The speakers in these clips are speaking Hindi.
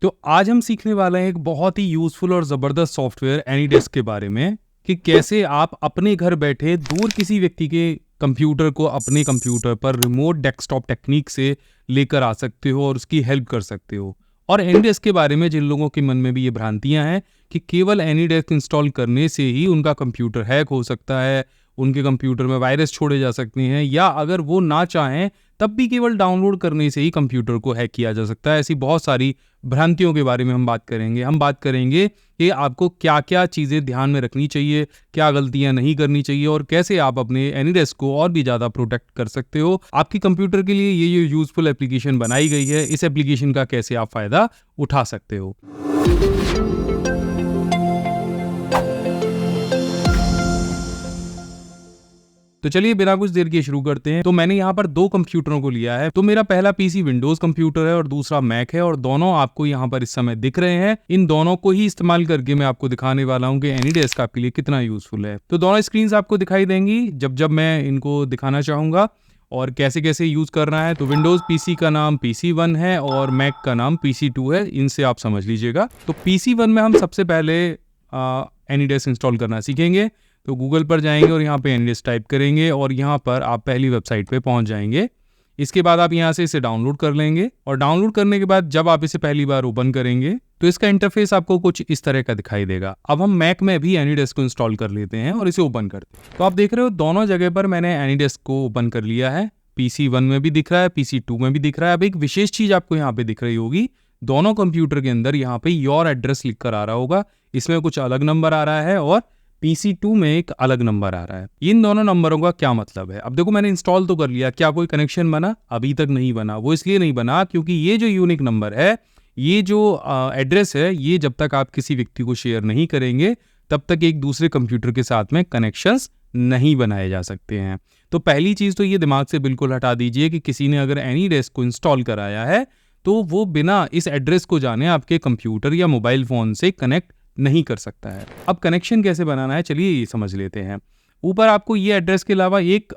तो आज हम सीखने वाले हैं एक बहुत ही यूजफुल और ज़बरदस्त सॉफ्टवेयर एनीडेस्क के बारे में कि कैसे आप अपने घर बैठे दूर किसी व्यक्ति के कंप्यूटर को अपने कंप्यूटर पर रिमोट डेस्कटॉप टेक्निक से लेकर आ सकते हो और उसकी हेल्प कर सकते हो। और एनीडेस्क के बारे में जिन लोगों के मन में भी ये भ्रांतियां हैं कि केवल एनीडेस्क इंस्टॉल करने से ही उनका कंप्यूटर हैक हो सकता है, उनके कंप्यूटर में वायरस छोड़े जा सकते हैं, या अगर वो ना चाहें तब भी केवल डाउनलोड करने से ही कंप्यूटर को हैक किया जा सकता है, ऐसी बहुत सारी भ्रांतियों के बारे में हम बात करेंगे। हम बात करेंगे कि आपको क्या क्या चीज़ें ध्यान में रखनी चाहिए, क्या गलतियां नहीं करनी चाहिए और कैसे आप अपने एनीडेस्क को और भी ज़्यादा प्रोटेक्ट कर सकते हो। आपके कंप्यूटर के लिए ये यूजफुल एप्लीकेशन बनाई गई है, इस एप्लीकेशन का कैसे आप फ़ायदा उठा सकते हो। तो चलिए बिना कुछ देर के शुरू करते हैं। तो मैंने यहाँ पर दो कंप्यूटरों को लिया है। तो मेरा पहला पीसी विंडोज कंप्यूटर है और दूसरा मैक है, और दोनों आपको यहाँ पर इस समय दिख रहे हैं। इन दोनों को ही इस्तेमाल करके मैं आपको दिखाने वाला हूँ कि एनीडेस्क आपके लिए कितना यूजफुल है। तो दोनों स्क्रीन आपको दिखाई देंगी जब जब मैं इनको दिखाना चाहूंगा और कैसे कैसे यूज करना है। तो विंडोज पीसी का नाम PC1 है और मैक का नाम PC2 है, इनसे आप समझ लीजिएगा। तो PC1 में हम सबसे पहले एनीडेस्क इंस्टॉल करना सीखेंगे। तो गूगल पर जाएंगे और यहाँ पे एनीडेस्क टाइप करेंगे और यहाँ पर आप पहली वेबसाइट पे पहुँच जाएंगे। इसके बाद आप यहाँ से इसे डाउनलोड कर लेंगे और डाउनलोड करने के बाद जब आप इसे पहली बार ओपन करेंगे तो इसका इंटरफेस आपको कुछ इस तरह का दिखाई देगा। अब हम मैक में भी एनीडेस्क को इंस्टॉल कर लेते हैं और इसे ओपन करते हैं। तो आप देख रहे हो दोनों जगह पर मैंने एनीडेस्क को ओपन कर लिया है। PC1 में भी दिख रहा है, PC2 में भी दिख रहा है। अब एक विशेष चीज आपको यहाँ पे दिख रही होगी, दोनों कंप्यूटर के अंदर यहाँ पे योर एड्रेस लिख कर आ रहा होगा। इसमें कुछ अलग नंबर आ रहा है और PC2 में एक अलग नंबर आ रहा है। इन दोनों नंबरों का क्या मतलब है? अब देखो मैंने इंस्टॉल तो कर लिया, क्या कोई कनेक्शन बना? अभी तक नहीं बना। वो इसलिए नहीं बना क्योंकि ये जो यूनिक नंबर है, ये जो एड्रेस है, ये जब तक आप किसी व्यक्ति को शेयर नहीं करेंगे तब तक एक दूसरे कंप्यूटर के साथ में कनेक्शंस नहीं बनाए जा सकते हैं। तो पहली चीज तो ये दिमाग से बिल्कुल हटा दीजिए कि किसी ने अगर एनीडेस्क को इंस्टॉल कराया है तो वो बिना इस एड्रेस को जाने आपके कंप्यूटर या मोबाइल फोन से कनेक्ट नहीं कर सकता है। अब कनेक्शन कैसे बनाना है, चलिए ये समझ लेते हैं। ऊपर आपको ये एड्रेस के अलावा एक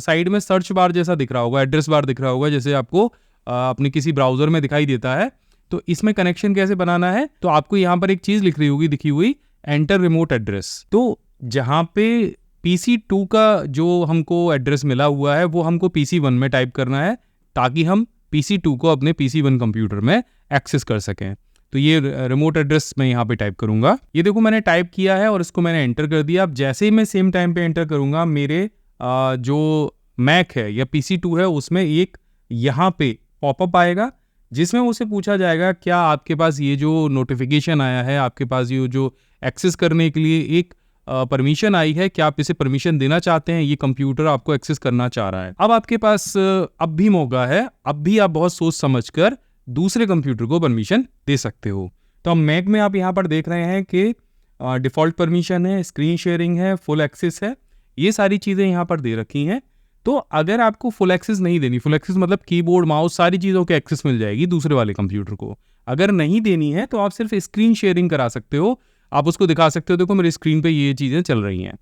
साइड में सर्च बार जैसा दिख रहा होगा, एड्रेस बार दिख रहा होगा, जैसे आपको अपने किसी ब्राउजर में दिखाई देता है। तो इसमें कनेक्शन कैसे बनाना है, तो आपको यहाँ पर एक चीज लिख रही होगी, दिखी हुई, एंटर रिमोट एड्रेस। तो जहाँ पे PC2 का जो हमको एड्रेस मिला हुआ है वो हमको PC1 में टाइप करना है ताकि हम PC2 को अपने PC1 कंप्यूटर में एक्सेस कर सकें। तो ये रिमोट एड्रेस मैं यहाँ पे टाइप करूंगा। ये देखो मैंने टाइप किया है और इसको मैंने एंटर कर दिया। अब जैसे ही मैं सेम टाइम पे एंटर करूंगा, मेरे जो मैक है या PC2 है उसमें एक यहाँ पे पॉपअप आएगा जिसमें उसे पूछा जाएगा क्या आपके पास ये जो नोटिफिकेशन आया है, आपके पास ये जो एक्सेस करने के लिए एक परमिशन आई है, क्या आप इसे परमिशन देना चाहते हैं? ये कंप्यूटर आपको एक्सेस करना चाह रहा है। अब आपके पास अब भी मौका है, अब भी आप बहुत सोच समझकर दूसरे कंप्यूटर को परमिशन दे सकते हो। तो अब मैक में आप यहाँ पर देख रहे हैं कि डिफ़ॉल्ट परमिशन है, स्क्रीन शेयरिंग है, फुल एक्सेस है, ये सारी चीज़ें यहाँ पर दे रखी हैं। तो अगर आपको फुल एक्सेस नहीं देनी, फुल एक्सेस मतलब कीबोर्ड, माउस, सारी चीज़ों की एक्सेस मिल जाएगी दूसरे वाले कंप्यूटर को। अगर नहीं देनी है तो आप सिर्फ स्क्रीन शेयरिंग करा सकते हो, आप उसको दिखा सकते हो, देखो मेरी स्क्रीन पे ये चीज़ें चल रही हैं।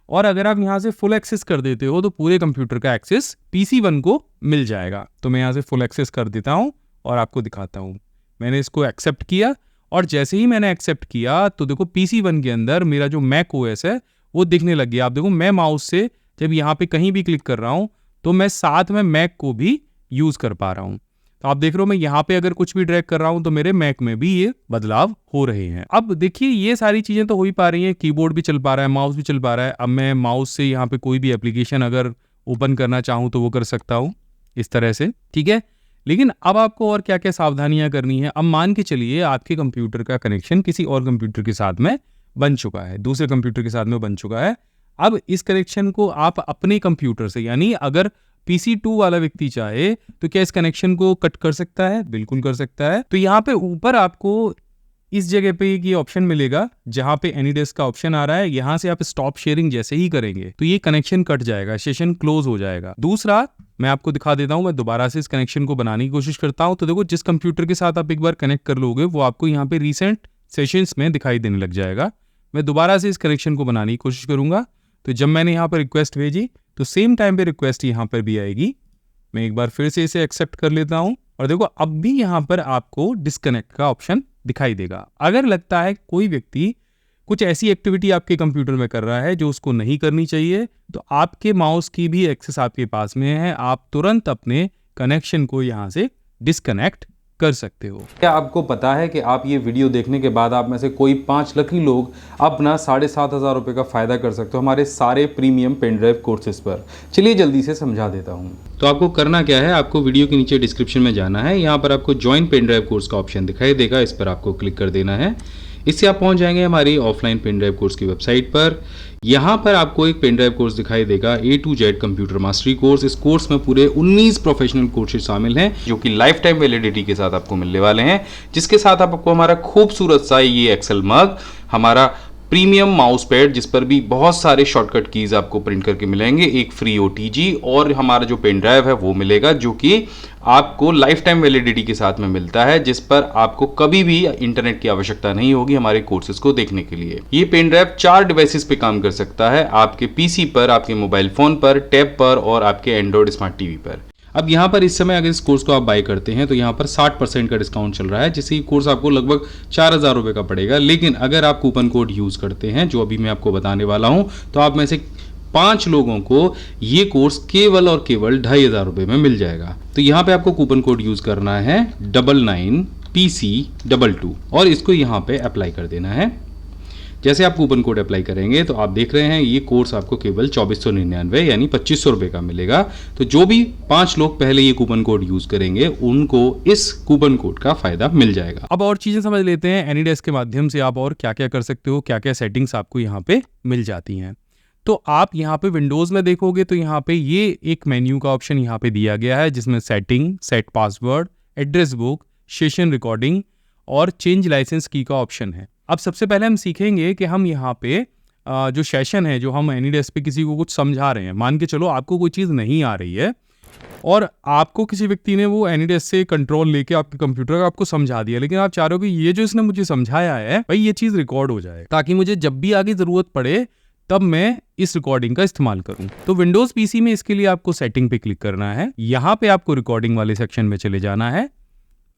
और अगर आप यहाँ से फुल एक्सेस कर देते हो तो पूरे कंप्यूटर का एक्सेस PC1 को मिल जाएगा। तो मैं यहाँ से फुल एक्सेस कर देता हूँ और आपको दिखाता हूँ। मैंने इसको एक्सेप्ट किया और जैसे ही मैंने एक्सेप्ट किया तो देखो PC1 के अंदर मेरा जो मैक OS है वो दिखने लग गया। आप देखो मैं माउस से जब यहाँ पे कहीं भी क्लिक कर रहा हूँ तो मैं साथ में मैक को भी यूज कर पा रहा हूँ। तो आप देख रहे हो मैं यहाँ पे अगर कुछ भी ड्रैग कर रहा हूँ तो मेरे मैक में भी ये बदलाव हो रहे हैं। अब देखिए ये सारी चीजें तो हो ही पा रही हैं, कीबोर्ड भी चल पा रहा है, माउस भी चल पा रहा है। अब मैं माउस से यहाँ पे कोई भी एप्लीकेशन अगर ओपन करना चाहूँ तो वो कर सकता हूँ इस तरह से, ठीक है। लेकिन अब आपको और क्या क्या सावधानियां करनी है। अब मान के चलिए आपके कंप्यूटर का कनेक्शन किसी और कंप्यूटर के साथ में बन चुका है, दूसरे कंप्यूटर के साथ में बन चुका है। अब इस कनेक्शन को आप अपने कंप्यूटर से, यानी अगर PC2 वाला व्यक्ति चाहे तो क्या इस कनेक्शन को कट कर सकता है? बिल्कुल कर सकता है। तो यहाँ पे ऊपर आपको इस जगह पे एक ये ऑप्शन मिलेगा जहां पे एनीडेस्क का ऑप्शन आ रहा है, यहाँ से आप स्टॉप शेयरिंग जैसे ही करेंगे तो ये कनेक्शन कट जाएगा, सेशन क्लोज हो जाएगा। दूसरा मैं आपको दिखा देता हूं, मैं दोबारा से इस कनेक्शन को बनाने की कोशिश करता हूं। तो देखो जिस कंप्यूटर के साथ आप एक बार कनेक्ट कर लोगे वो आपको यहाँ पे रिसेंट सेशंस में दिखाई देने लग जाएगा। मैं दोबारा से इस कनेक्शन को बनाने की कोशिश करूंगा। तो जब मैंने यहाँ पर रिक्वेस्ट भेजी तो सेम टाइम पे रिक्वेस्ट यहाँ पर भी आएगी। मैं एक बार फिर से इसे एक्सेप्ट कर लेता हूँ और देखो अब भी यहाँ पर आपको डिस्कनेक्ट का ऑप्शन दिखाई देगा। अगर लगता है कोई व्यक्ति कुछ ऐसी एक्टिविटी आपके कंप्यूटर में कर रहा है जो उसको नहीं करनी चाहिए, तो आपके माउस की भी एक्सेस आपके पास में है, आप तुरंत अपने कनेक्शन को यहाँ से डिस्कनेक्ट कर सकते हो। क्या आपको पता है कि आप ये वीडियो देखने के बाद आप में से कोई 5 लकी लोग अपना 7,500 रुपये का फ़ायदा कर सकते हो हमारे सारे प्रीमियम पेन ड्राइव कोर्सेज पर। चलिए जल्दी से समझा देता हूँ। तो आपको करना क्या है, आपको वीडियो के नीचे डिस्क्रिप्शन में जाना है, यहाँ पर आपको ज्वाइन पेन ड्राइव कोर्स का ऑप्शन दिखाई देगा, इस पर आपको क्लिक कर देना है। इससे आप पहुंच जाएंगे हमारी ऑफलाइन पेन ड्राइव कोर्स की वेबसाइट पर। यहाँ पर आपको एक पेन ड्राइव कोर्स दिखाई देगा A to Z computer mastery course. इस कोर्स में पूरे 19 प्रोफेशनल कोर्सेज शामिल हैं जो कि लाइफ टाइम वैलिडिटी के साथ आपको मिलने वाले हैं, जिसके साथ आपको हमारा खूबसूरत सा ये एक्सेल मग, हमारा प्रीमियम माउस पैड जिस पर भी बहुत सारे शॉर्टकट कीज आपको प्रिंट करके मिलेंगे, एक फ्री OTG और हमारा जो पेन ड्राइव है वो मिलेगा, जो कि आपको लाइफ टाइम वैलिडिटी के साथ में मिलता है, जिस पर आपको कभी भी इंटरनेट की आवश्यकता नहीं होगी हमारे कोर्सेज को देखने के लिए। ये पेन ड्राइव 4 डिवाइसेस पे काम कर सकता है, आपके PC पर, आपके मोबाइल फोन पर, टैब पर और आपके एंड्रॉइड स्मार्ट टीवी पर। अब यहाँ पर इस समय अगर इस कोर्स को आप बाय करते हैं तो यहाँ पर 60% का डिस्काउंट चल रहा है, जिससे कोर्स आपको लगभग 4,000 रुपये का पड़ेगा। लेकिन अगर आप कूपन कोड यूज़ करते हैं जो अभी मैं आपको बताने वाला हूँ, तो आप में से 5 लोगों को ये कोर्स केवल और केवल 2,500 रुपये में मिल जाएगा। तो यहाँ पे आपको कूपन कोड यूज़ करना है 99PC22 और इसको यहाँ पे अप्लाई कर देना है। जैसे आप कूपन कोड अप्लाई करेंगे तो आप देख रहे हैं ये कोर्स आपको केवल 2499 यानी 2500 रुपये का मिलेगा। तो जो भी 5 लोग पहले ये कूपन कोड यूज करेंगे उनको इस कूपन कोड का फायदा मिल जाएगा। अब और चीजें समझ लेते हैं एनीडेस्क के माध्यम से आप और क्या क्या कर सकते हो, क्या क्या सेटिंग्स आपको यहाँ पे मिल जाती हैं। तो आप यहाँ पे विंडोज में देखोगे तो यहाँ पे ये एक मेन्यू का ऑप्शन यहाँ पे दिया गया है, जिसमें setting, set password, address book, session recording और चेंज लाइसेंस की का ऑप्शन है। अब सबसे पहले हम सीखेंगे कि हम यहाँ पे जो सेशन है, जो हम एनीडेस्क पे किसी को कुछ समझा रहे हैं, मान के चलो आपको कोई चीज़ नहीं आ रही है और आपको किसी व्यक्ति ने वो एनीडेस्क से कंट्रोल लेके आपके कंप्यूटर का आपको समझा दिया, लेकिन आप चाह रहे हो कि ये जो इसने मुझे समझाया है भाई ये चीज़ रिकॉर्ड हो जाए, ताकि मुझे जब भी आगे ज़रूरत पड़े तब मैं इस रिकॉर्डिंग का इस्तेमाल करूं। तो विंडोज PC में इसके लिए आपको सेटिंग पे क्लिक करना है, यहाँ पे आपको रिकॉर्डिंग वाले सेक्शन में चले जाना है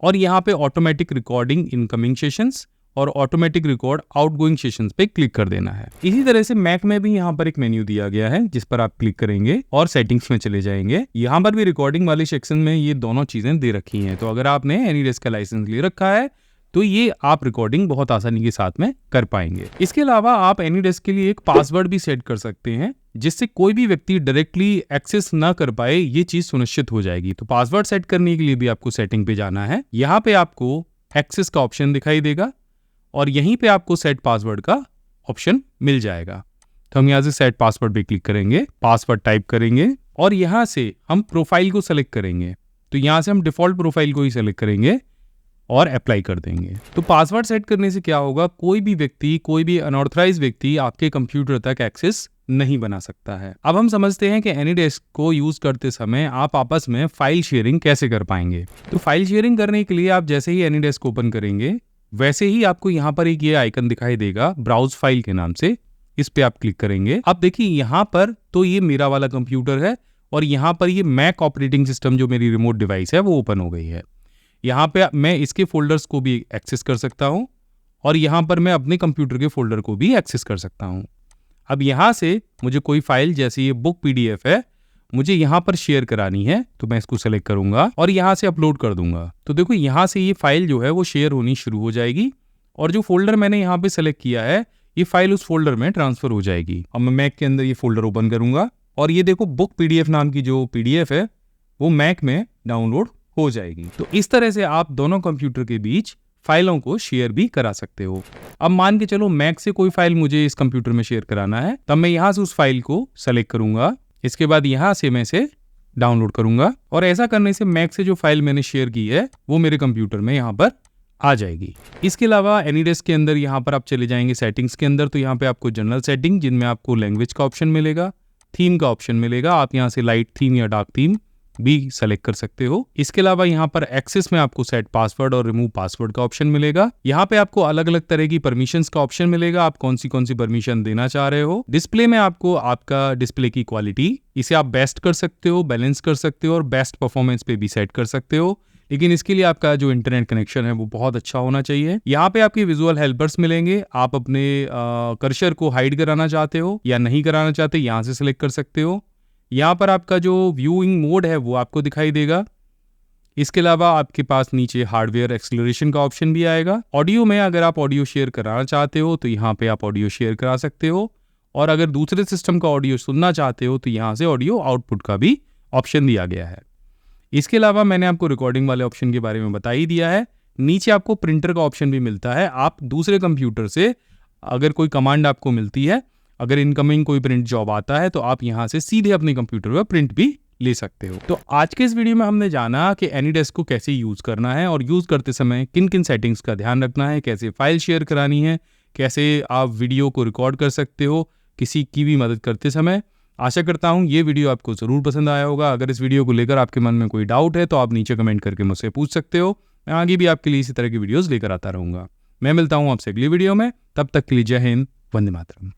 और यहाँ पे ऑटोमेटिक रिकॉर्डिंग इनकमिंग सेशंस और ऑटोमेटिक रिकॉर्ड आउटगोइंग सेशंस पे क्लिक कर देना है। इसी तरह से मैक में भी यहाँ पर एक मेन्यू दिया गया है, जिस पर आप क्लिक करेंगे और सेटिंग्स में चले जाएंगे। यहाँ पर भी रिकॉर्डिंग वाले सेक्शन में ये दोनों चीजें दे रखी हैं। तो अगर आपने एनीडेस्क का लाइसेंस ले रखा है तो ये आप रिकॉर्डिंग बहुत आसानी के साथ में कर पाएंगे। इसके अलावा आप एनीडेस्क के लिए एक पासवर्ड भी सेट कर सकते हैं, जिससे कोई भी व्यक्ति डायरेक्टली एक्सेस ना कर पाए, ये चीज सुनिश्चित हो जाएगी। तो पासवर्ड सेट करने के लिए भी आपको सेटिंग पे जाना है, यहाँ पे आपको एक्सेस का ऑप्शन दिखाई देगा और यहीं पे आपको सेट पासवर्ड का ऑप्शन मिल जाएगा। तो हम यहाँ से सेट पासवर्ड पे क्लिक करेंगे, पासवर्ड टाइप करेंगे और यहाँ से हम प्रोफाइल को सेलेक्ट करेंगे। तो यहाँ से हम डिफॉल्ट प्रोफाइल को ही सेलेक्ट करेंगे और अप्लाई कर देंगे। तो पासवर्ड सेट करने से क्या होगा, कोई भी व्यक्ति, कोई भी अनऑथराइज व्यक्ति आपके कंप्यूटर तक एक्सेस नहीं बना सकता है। अब हम समझते हैं कि एनीडेस्क को यूज करते समय आप आपस में फाइल शेयरिंग कैसे कर पाएंगे। तो फाइल शेयरिंग करने के लिए आप जैसे ही एनीडेस्क ओपन करेंगे वैसे ही आपको यहाँ पर एक ये आइकन दिखाई देगा ब्राउज फाइल के नाम से, इस पे आप क्लिक करेंगे। अब देखिए यहाँ पर तो ये मेरा वाला कंप्यूटर है और यहाँ पर ये मैक ऑपरेटिंग सिस्टम जो मेरी रिमोट डिवाइस है वो ओपन हो गई है। यहाँ पे मैं इसके फोल्डर्स को भी एक्सेस कर सकता हूँ और यहाँ पर मैं अपने कंप्यूटर के फोल्डर को भी एक्सेस कर सकता हूँ। अब यहाँ से मुझे कोई फाइल, जैसे ये बुक PDF है, मुझे यहाँ पर शेयर करानी है, तो मैं इसको सेलेक्ट करूंगा और यहाँ से अपलोड कर दूंगा। तो देखो यहाँ से ये फाइल जो है वो शेयर होनी शुरू हो जाएगी और जो फोल्डर मैंने यहाँ पे सेलेक्ट किया है ये फाइल उस फोल्डर में ट्रांसफर हो जाएगी। अब मैं मैक के अंदर ये फोल्डर ओपन करूंगा और ये देखो बुक PDF नाम की जो PDF है वो मैक में डाउनलोड हो जाएगी। तो इस तरह से आप दोनों कंप्यूटर के बीच फाइलों को शेयर भी करा सकते हो। अब मान के चलो मैक से कोई फाइल मुझे इस कंप्यूटर में शेयर कराना है, तब मैं यहाँ से उस फाइल को सेलेक्ट करूंगा, इसके बाद यहाँ से मैं इसे डाउनलोड करूंगा और ऐसा करने से मैक से जो फाइल मैंने शेयर की है वो मेरे कंप्यूटर में यहाँ पर आ जाएगी। इसके अलावा एनीडेस्क के अंदर यहाँ पर आप चले जाएंगे सेटिंग्स के अंदर, तो यहाँ पे आपको जनरल सेटिंग, जिनमें आपको लैंग्वेज का ऑप्शन मिलेगा, थीम का ऑप्शन मिलेगा, आप यहाँ से लाइट थीम या डार्क थीम भी सेलेक्ट कर सकते हो। इसके अलावा यहाँ पर एक्सेस में आपको सेट पासवर्ड और रिमूव पासवर्ड का ऑप्शन मिलेगा। यहाँ पे आपको अलग अलग तरह की परमिशंस का ऑप्शन मिलेगा, आप कौन सी परमिशन देना चाह रहे हो। डिस्प्ले में आपको आपका डिस्प्ले की क्वालिटी, इसे आप बेस्ट कर सकते हो, बैलेंस कर सकते हो और बेस्ट परफॉर्मेंस पे भी सेट कर सकते हो। लेकिन इसके लिए आपका जो इंटरनेट कनेक्शन है वो बहुत अच्छा होना चाहिए। यहाँ पे आपके विजुअल हेल्पर्स मिलेंगे। आप अपने कर्सर को हाइड कराना चाहते हो या नहीं कराना चाहते, यहाँ से सिलेक्ट कर सकते हो। यहाँ पर आपका जो व्यूइंग मोड है वो आपको दिखाई देगा। इसके अलावा आपके पास नीचे हार्डवेयर एक्सेलरेशन का ऑप्शन भी आएगा। ऑडियो में अगर आप ऑडियो शेयर कराना चाहते हो तो यहाँ पे आप ऑडियो शेयर करा सकते हो, और अगर दूसरे सिस्टम का ऑडियो सुनना चाहते हो तो यहाँ से ऑडियो आउटपुट का भी ऑप्शन दिया गया है। इसके अलावा मैंने आपको रिकॉर्डिंग वाले ऑप्शन के बारे में बता ही दिया है। नीचे आपको प्रिंटर का ऑप्शन भी मिलता है। आप दूसरे कंप्यूटर से अगर कोई कमांड आपको मिलती है, अगर इनकमिंग कोई प्रिंट जॉब आता है तो आप यहाँ से सीधे अपने कंप्यूटर पर प्रिंट भी ले सकते हो। तो आज के इस वीडियो में हमने जाना कि एनीडेस्क को कैसे यूज़ करना है और यूज़ करते समय किन किन सेटिंग्स का ध्यान रखना है, कैसे फाइल शेयर करानी है, कैसे आप वीडियो को रिकॉर्ड कर सकते हो किसी की भी मदद करते समय। आशा करता हूँ ये वीडियो आपको ज़रूर पसंद आया होगा। अगर इस वीडियो को लेकर आपके मन में कोई डाउट है तो आप नीचे कमेंट करके मुझसे पूछ सकते हो। मैं आगे भी आपके लिए इसी तरह की वीडियोज़ लेकर आता रहूँगा। मैं मिलता हूँ आपसे अगली वीडियो में। तब तक के लिए जय हिंद, वंदे मातरम।